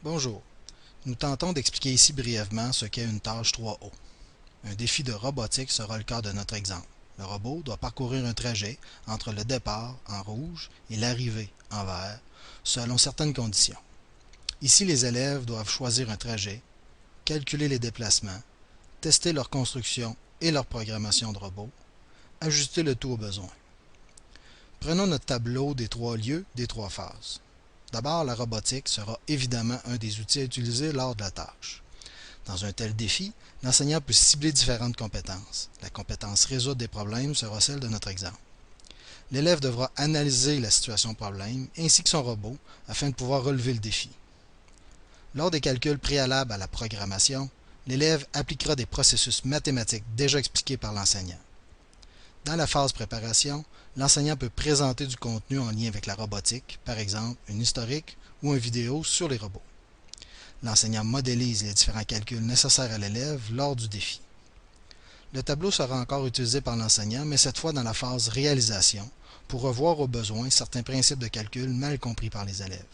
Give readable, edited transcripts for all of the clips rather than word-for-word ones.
Bonjour, nous tentons d'expliquer ici brièvement ce qu'est une tâche 3O. Un défi de robotique sera le cas de notre exemple. Le robot doit parcourir un trajet entre le départ en rouge et l'arrivée en vert, selon certaines conditions. Ici, les élèves doivent choisir un trajet, calculer les déplacements, tester leur construction et leur programmation de robot, ajuster le tout aux besoins. Prenons notre tableau des trois lieux, des trois phases. D'abord, la robotique sera évidemment un des outils à utiliser lors de la tâche. Dans un tel défi, l'enseignant peut cibler différentes compétences. La compétence résoudre des problèmes sera celle de notre exemple. L'élève devra analyser la situation problème ainsi que son robot afin de pouvoir relever le défi. Lors des calculs préalables à la programmation, l'élève appliquera des processus mathématiques déjà expliqués par l'enseignant. Dans la phase préparation, l'enseignant peut présenter du contenu en lien avec la robotique, par exemple une historique ou une vidéo sur les robots. L'enseignant modélise les différents calculs nécessaires à l'élève lors du défi. Le tableau sera encore utilisé par l'enseignant, mais cette fois dans la phase réalisation, pour revoir au besoin certains principes de calcul mal compris par les élèves.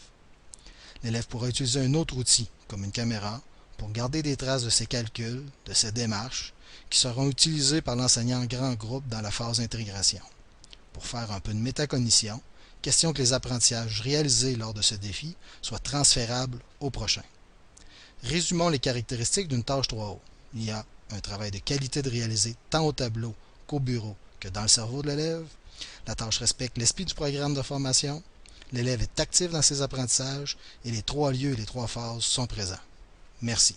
L'élève pourra utiliser un autre outil, comme une caméra, pour garder des traces de ses calculs, de ses démarches, qui seront utilisés par l'enseignant en grand groupe dans la phase d'intégration. Pour faire un peu de métacognition, question que les apprentissages réalisés lors de ce défi soient transférables au prochain. Résumons les caractéristiques d'une tâche 3O. Il y a un travail de qualité de réaliser tant au tableau qu'au bureau que dans le cerveau de l'élève. La tâche respecte l'esprit du programme de formation. L'élève est actif dans ses apprentissages et les trois lieux et les trois phases sont présents. Merci.